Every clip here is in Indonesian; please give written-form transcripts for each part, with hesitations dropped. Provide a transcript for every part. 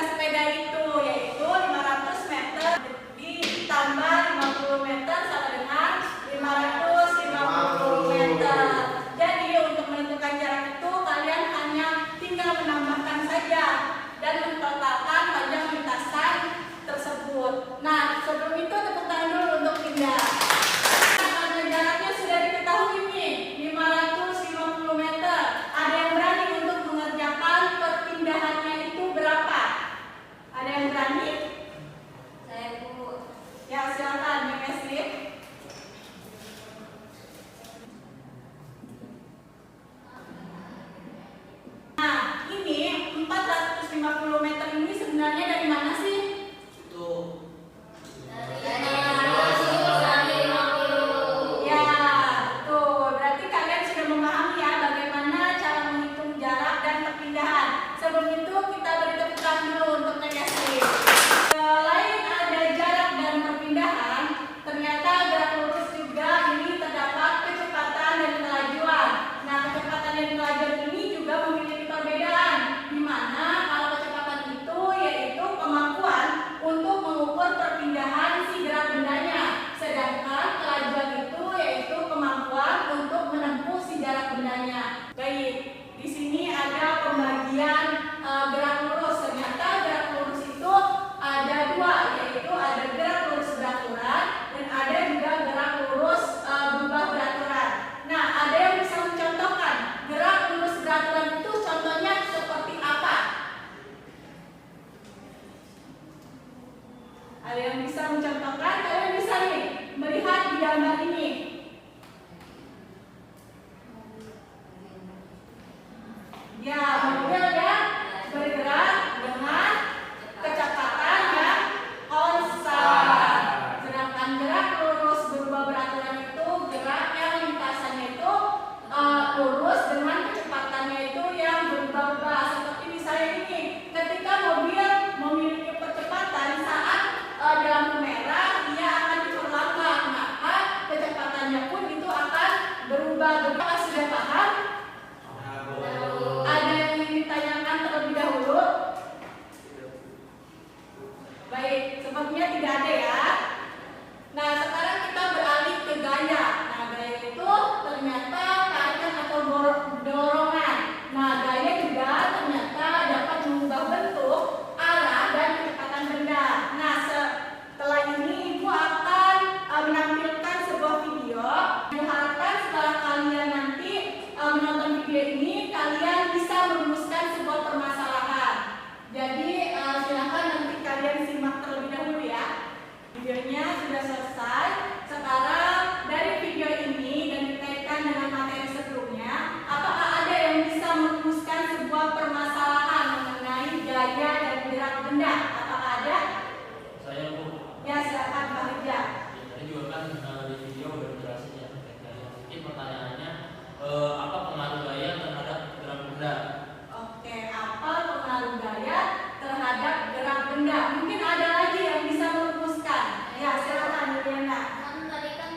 guna sepeda itu, yaitu 500 meter ditambah 50 meter sama dengan 550 meter. Jadi untuk menentukan jarak itu kalian hanya tinggal menambahkan saja dan mentotalkan panjang lintasan tersebut. Nah, sebelum itu tepuk tangan dulu untuk pindah. Karena jaraknya sudah diketahui nih, 550 meter. Ada yang berani untuk mengerjakan perpindahannya itu berapa? Ada yang berani? Saya, Bu. Ya, silakan, Mbak Esri. Nah, ini 450 meter ini sebenarnya dari mana sih? Ya, betul. Berarti kalian sudah memahami ya bagaimana cara menghitung jarak dan perpindahan. Sebelum itu kita beri tepuk tangan dulu untuk Mbak Esri. Selain ada jarak dan perpindahan, ternyata gerak lurus juga ini terdapat kecepatan dan kelajuan. Nah, kecepatan dan kelajuan ini juga memiliki perbedaan, di mana kalau kecepatan itu yaitu kemampuan untuk mengukur perpindahan si gerak bendanya, sedangkan kelajuan itu yaitu kemampuan untuk menempuh si jarak bendanya. Baik, di sini ada pembagian gerak lurus. Ternyata gerak lurus itu ada dua, yaitu ada gerak lurus beraturan dan ada juga gerak lurus berubah beraturan. Nah, ada yang bisa mencontohkan gerak lurus beraturan itu contohnya seperti apa? Ada yang bisa mencontohkan? Kalian bisa nih melihat di gambar ini. Ya, mobil yang bergerak dengan kecepatan yang konstan. Sedangkan gerak lurus berubah beraturan itu gerak yang lintasannya itu lurus dengan kecepatannya itu yang berubah-ubah. Seperti misalnya ini, ketika mobil memiliki percepatan saat di lampu merah, dia akan diperlambat, maka kecepatannya pun itu akan berubah. Apakah sudah paham? Ada yang ingin ditanyakan terlebih dahulu? Baik, sepertinya tidak ada ya. Nah, sekarang kita beralih ke gaya. Nah, gaya itu ternyata tarikan atau dorongan. Nah, gaya juga ternyata dapat mengubah bentuk, arah, dan kecepatan benda. Nah, setelah ini Ibu akan menampilkan sebuah video. Diharapkan setelah kalian nanti menonton video ini, kalian bisa merumuskan sebuah permasalahan. Jadi silakan nanti kalian simak terlebih dahulu ya. Videonya sudah selesai. Sekarang dari video ini dan dikaitkan dengan materi sebelumnya, apakah ada yang bisa merumuskan sebuah permasalahan mengenai gaya dan gerak benda? Apakah ada? Saya, Bu. Ya, silakan Pak Rija. Tadi juga kan di video udah dijelasin ya terkait gaya. Mungkin pertanyaannya apa pengaruh gaya terhadap gerak benda? Oke, apa pengaruh gaya terhadap gerak benda? Mungkin ada lagi yang bisa merumuskan. Ya, silakan Yuliana. Kan tadi kan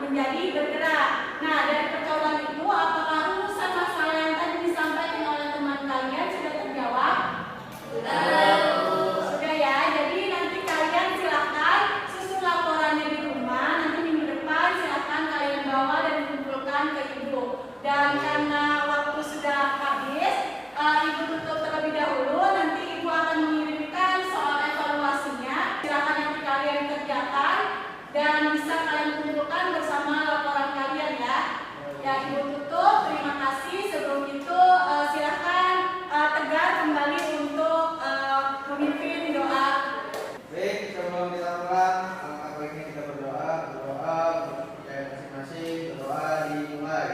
menjadi bergerak. Nah, dari percobaan itu apakah rumusan masalah yang tadi disampaikan oleh teman kalian sudah terjawab? Sudah ya. Jadi nanti kalian silakan susun laporannya di rumah. Nanti minggu depan silakan kalian bawa dan kumpulkan ke ibu. Dan karena waktu sudah habis, ibu tutup terlebih dahulu. Nanti ibu akan mengirimkan soal evaluasinya. Silakan nanti kalian kerjakan dan bisa kalian kumpulkan bersama laporan kalian ya. Ya, ibu tutup. Terima kasih. Sebelum itu silakan Tegar kembali untuk memimpin doa. Baik, sebelum kita pulang, alangkah baiknya kita berdoa untuk kepercayaan masing-masing. Berdoa dimulai.